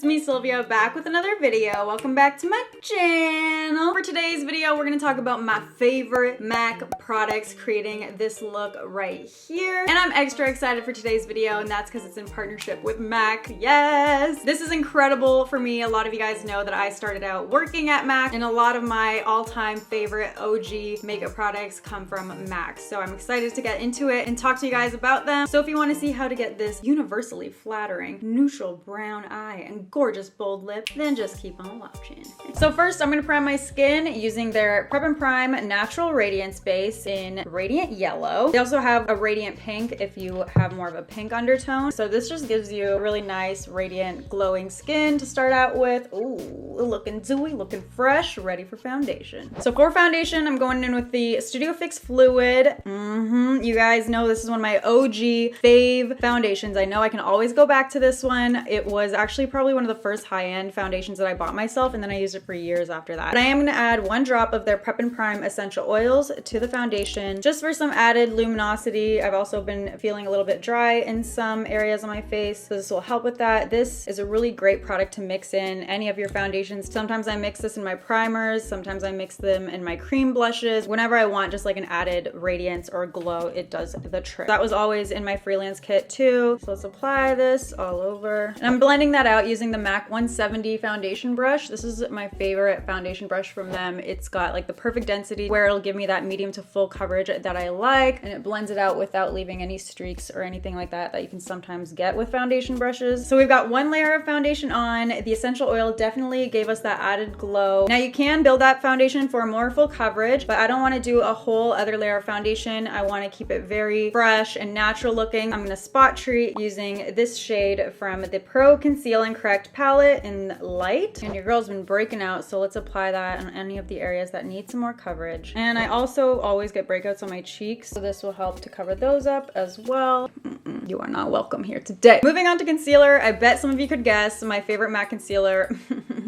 it's me Sylvia back with another video. Welcome back to my channel. For today's video, we're gonna talk about my favorite MAC products creating this look right here. And I'm extra excited for today's video, and that's because it's in partnership with MAC. Yes! This is incredible for me. A lot of you guys know that I started out working at MAC, and a lot of my all-time favorite OG makeup products come from MAC. So I'm excited to get into it and talk to you guys about them. So if you want to see how to get this universally flattering, neutral brown eye and gorgeous bold lip, then just keep on watching. So first, I'm gonna prime my skin using their Prep and Prime Natural Radiance Base in Radiant Yellow. They also have a Radiant Pink if you have more of a pink undertone. So this just gives you a really nice, radiant, glowing skin to start out with. Ooh, looking dewy, looking fresh, ready for foundation. So for foundation, I'm going in with the Studio Fix Fluid. You guys know this is one of my OG fave foundations. I know I can always go back to this one. It was actually probably one of the first high-end foundations that I bought myself, and then I used it for years after that. But I am gonna add 1 drop of their Prep and Prime Essential Oils to the foundation, just for some added luminosity. I've also been feeling a little bit dry in some areas on my face, so this will help with that. This is a really great product to mix in any of your foundations. Sometimes I mix this in my primers, sometimes I mix them in my cream blushes. Whenever I want just like an added radiance or glow, it does the trick. That was always in my freelance kit too. So let's apply this all over. And I'm blending that out using the MAC 170 foundation brush. This is my favorite foundation brush from them. It's got like the perfect density where it'll give me that medium to full coverage that I like, and it blends it out without leaving any streaks or anything like that you can sometimes get with foundation brushes. So we've got 1 layer of foundation on. The essential oil definitely gave us that added glow. Now you can build that foundation for more full coverage, but I don't want to do a whole other layer of foundation. I want to keep it very fresh and natural looking. I'm going to spot treat using this shade from the Pro Conceal and Correct palette in Light. And your girl's been breaking out, so let's apply that on any of the areas that need some more coverage. And I also always get breakouts on my cheeks, so this will help to cover those up as well. You are not welcome here today. Moving on to concealer, I bet some of you could guess my favorite MAC concealer.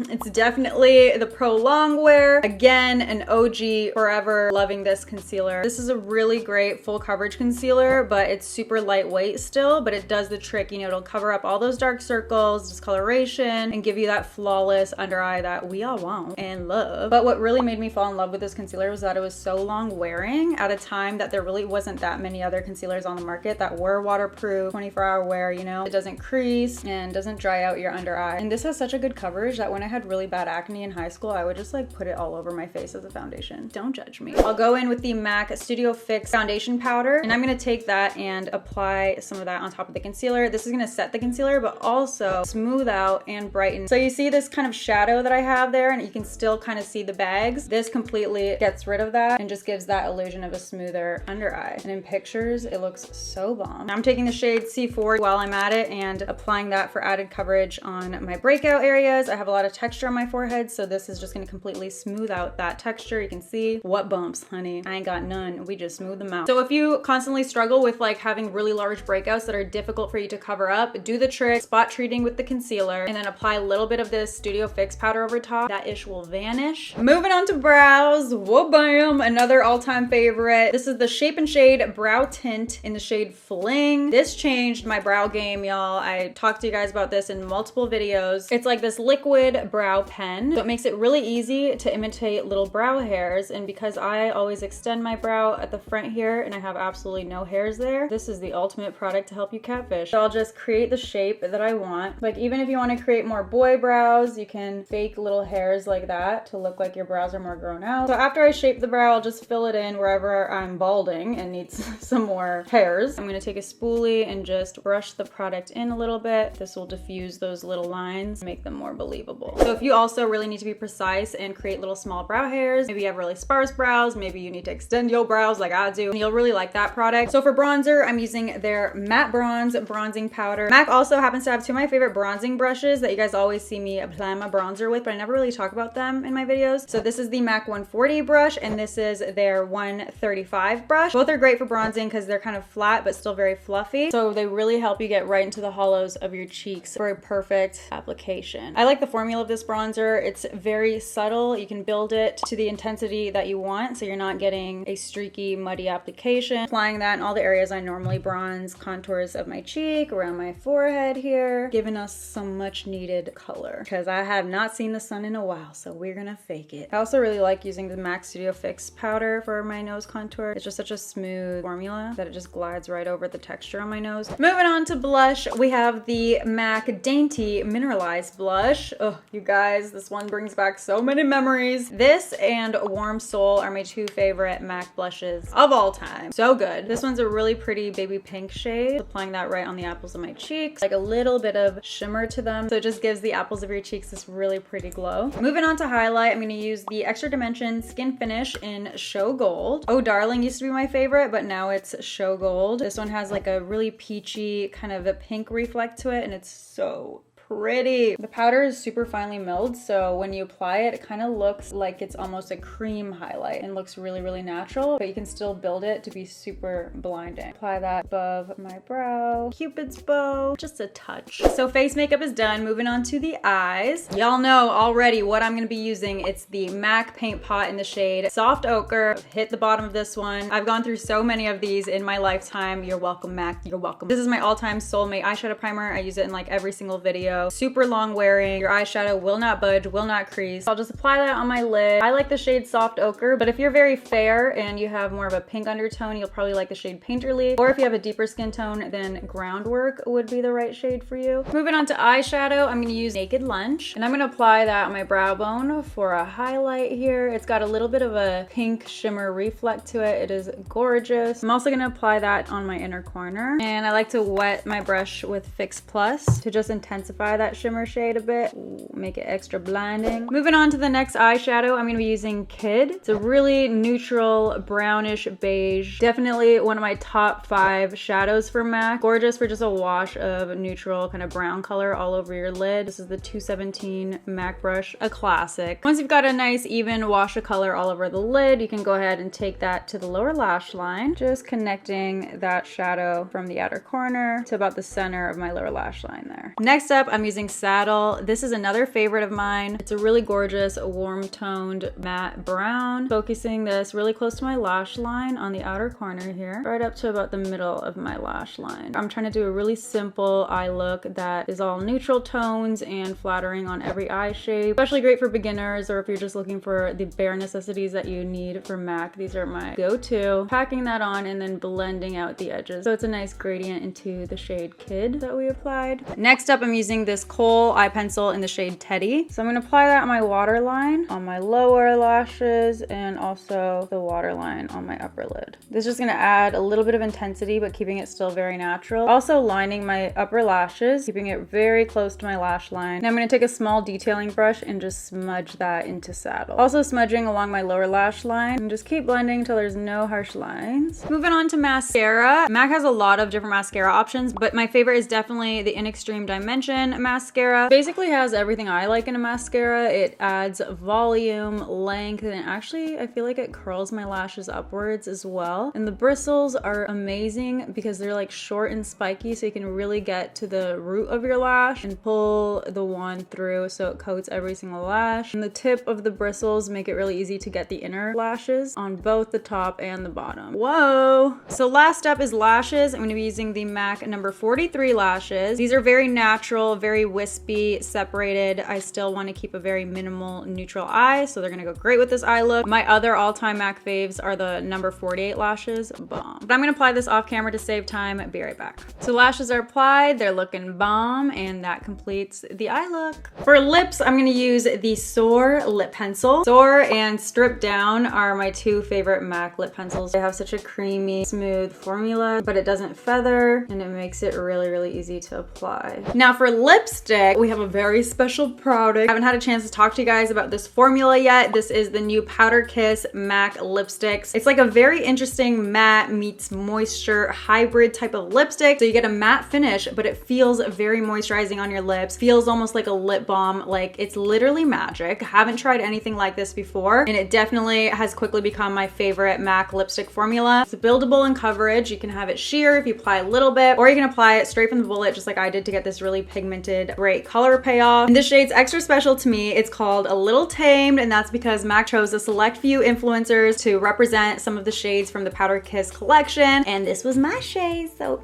It's definitely the Pro Longwear. Again, an OG, forever loving this concealer. This is a really great full coverage concealer, but it's super lightweight still, but it does the trick. You know, it'll cover up all those dark circles, discoloration, and give you that flawless under eye that we all want and love. But what really made me fall in love with this concealer was that it was so long wearing at a time that there really wasn't that many other concealers on the market that were waterproof, 24-hour wear, you know? It doesn't crease and doesn't dry out your under eye. And this has such a good coverage that when I had really bad acne in high school, I would just like put it all over my face as a foundation. Don't judge me. I'll go in with the MAC Studio Fix foundation powder, and I'm gonna take that and apply some of that on top of the concealer. This is gonna set the concealer, but also smooth out and brighten. So you see this kind of shadow that I have there, and you can still kind of see the bags. This completely gets rid of that and just gives that illusion of a smoother under eye. And in pictures, it looks so bomb. I'm taking the shade C4 while I'm at it and applying that for added coverage on my breakout areas. I have a lot of texture on my forehead, so this is just gonna completely smooth out that texture. You can see what bumps, honey. I ain't got none. We just smooth them out. So if you constantly struggle with like having really large breakouts that are difficult for you to cover up, do the trick, spot treating with the concealer, and then apply a little bit of this Studio Fix powder over top. That ish will vanish. Moving on to brows. Whoa, bam! Another all-time favorite. This is the Shape and Shade Brow Tint in the shade Fling. This changed my brow game, y'all. I talked to you guys about this in multiple videos. It's like this liquid brow pen, so it makes it really easy to imitate little brow hairs. And because I always extend my brow at the front here and I have absolutely no hairs there, this is the ultimate product to help you catfish. So I'll just create the shape that I want. Like even if you want to create more boy brows, you can fake little hairs like that to look like your brows are more grown out. So after I shape the brow, I'll just fill it in wherever I'm balding and needs some more hairs. I'm going to take a spoolie and just brush the product in a little bit. This will diffuse those little lines, make them more believable. So if you also really need to be precise and create little small brow hairs, maybe you have really sparse brows, maybe you need to extend your brows like I do, and you'll really like that product. So for bronzer, I'm using their Matte Bronze bronzing powder. MAC also happens to have 2 of my favorite bronzing brushes that you guys always see me apply my bronzer with, but I never really talk about them in my videos. So this is the MAC 140 brush, and this is their 135 brush. Both are great for bronzing because they're kind of flat but still very fluffy. So they really help you get right into the hollows of your cheeks for a perfect application. I like the formula love this bronzer. It's very subtle. You can build it to the intensity that you want, so you're not getting a streaky, muddy application. Applying that in all the areas I normally bronze, contours of my cheek, around my forehead here, giving us some much needed color because I have not seen the sun in a while, so we're gonna fake it. I also really like using the MAC Studio Fix powder for my nose contour. It's just such a smooth formula that it just glides right over the texture on my nose. Moving on to blush, we have the MAC Dainty Mineralize blush. Oh, you guys, this one brings back so many memories. This and Warm Soul are my two favorite MAC blushes of all time. So good. This one's a really pretty baby pink shade. Applying that right on the apples of my cheeks, like a little bit of shimmer to them, so it just gives the apples of your cheeks this really pretty glow. Moving on to highlight, I'm going to use the Extra Dimension Skin Finish in Show Gold. Oh Darling used to be my favorite, but now it's Show Gold. This one has like a really peachy kind of a pink reflect to it, and it's so pretty. The powder is super finely milled, so when you apply it, it kind of looks like it's almost a cream highlight and looks really, really natural, but you can still build it to be super blinding. Apply that above my brow, Cupid's bow, just a touch. So face makeup is done. Moving on to the eyes. Y'all know already what I'm gonna be using. It's the MAC Paint Pot in the shade Soft Ochre. Hit the bottom of this one. I've gone through so many of these in my lifetime. You're welcome, MAC, you're welcome. This is my all-time soulmate eyeshadow primer. I use it in like every single video. Super long wearing. Your eyeshadow will not budge, will not crease. I'll just apply that on my lid. I like the shade Soft Ochre, but if you're very fair and you have more of a pink undertone, you'll probably like the shade Painterly. Or if you have a deeper skin tone, then Groundwork would be the right shade for you. Moving on to eyeshadow, I'm gonna use Naked Lunch, and I'm gonna apply that on my brow bone for a highlight here. It's got a little bit of a pink shimmer reflect to it. It is gorgeous. I'm also gonna apply that on my inner corner, and I like to wet my brush with Fix Plus to just intensify that shimmer shade a bit. Ooh, make it extra blinding. Moving on to the next eyeshadow, I'm gonna be using Kid. It's a really neutral brownish beige. Definitely one of my top 5 shadows for MAC. Gorgeous for just a wash of neutral kind of brown color all over your lid. This is the 217 MAC brush, a classic. Once you've got a nice even wash of color all over the lid, you can go ahead and take that to the lower lash line, just connecting that shadow from the outer corner to about the center of my lower lash line there. Next up, I'm using Saddle. This is another favorite of mine. It's a really gorgeous warm toned matte brown. Focusing this really close to my lash line on the outer corner here, right up to about the middle of my lash line. I'm trying to do a really simple eye look that is all neutral tones and flattering on every eye shape. Especially great for beginners, or if you're just looking for the bare necessities that you need for MAC. These are my go-to. Packing that on and then blending out the edges, so it's a nice gradient into the shade Kid that we applied. Next up, I'm using this Kohl eye pencil in the shade Teddy. So I'm gonna apply that on my waterline, on my lower lashes, and also the waterline on my upper lid. This is just gonna add a little bit of intensity, but keeping it still very natural. Also lining my upper lashes, keeping it very close to my lash line. Now I'm gonna take a small detailing brush and just smudge that into Saddle. Also smudging along my lower lash line, and just keep blending until there's no harsh lines. Moving on to mascara. MAC has a lot of different mascara options, but my favorite is definitely the In Extreme Dimension mascara. Basically has everything I like in a mascara. It adds volume, length, and actually I feel like it curls my lashes upwards as well. And the bristles are amazing because they're like short and spiky, so you can really get to the root of your lash and pull the wand through so it coats every single lash. And the tip of the bristles make it really easy to get the inner lashes on both the top and the bottom. Whoa! So last up is lashes. I'm going to be using the MAC number 43 lashes. These are very natural, very wispy, separated. I still want to keep a very minimal neutral eye, so they're gonna go great with this eye look. My other all-time MAC faves are the number 48 lashes. Bomb. But I'm gonna apply this off camera to save time. Be right back. So lashes are applied, they're looking bomb, and that completes the eye look. For lips, I'm gonna use the Soar lip pencil. Soar and Strip Down are my two favorite MAC lip pencils. They have such a creamy, smooth formula, but it doesn't feather, and it makes it really, really easy to apply. Now for lipstick, we have a very special product. I haven't had a chance to talk to you guys about this formula yet. This is the new Powder Kiss MAC lipsticks. It's like a very interesting matte meets moisture hybrid type of lipstick. So you get a matte finish, but it feels very moisturizing on your lips. Feels almost like a lip balm. Like it's literally magic. Haven't tried anything like this before, and it definitely has quickly become my favorite MAC lipstick formula. It's buildable in coverage. You can have it sheer if you apply a little bit, or you can apply it straight from the bullet just like I did to get this really pigmented pigmented, great color payoff. And this shade's extra special to me. It's called A Little Tamed, and that's because MAC chose a select few influencers to represent some of the shades from the Powder Kiss collection, and this was my shade, so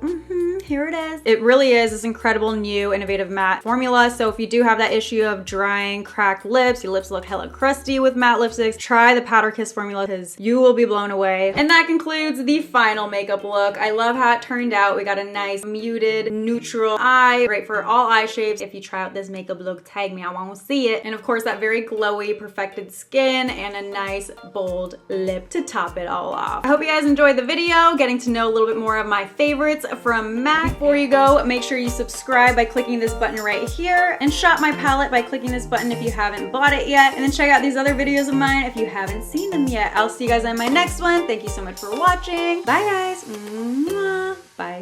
here it is. It really is this incredible new innovative matte formula. So if you do have that issue of drying, cracked lips, your lips look hella crusty with matte lipsticks, try the Powder Kiss formula because you will be blown away. And that concludes the final makeup look. I love how it turned out. We got a nice muted neutral eye, great for all eye shapes. If you try out this makeup look, tag me, I want to see it. And of course that very glowy perfected skin and a nice bold lip to top it all off. I hope you guys enjoyed the video, getting to know a little bit more of my favorites from MAC. Before you go, make sure you subscribe by clicking this button right here, and shop my palette by clicking this button if you haven't bought it yet, and then check out these other videos of mine if you haven't seen them yet. I'll see you guys in my next one. Thank you so much for watching. Bye guys. Mwah. Bye.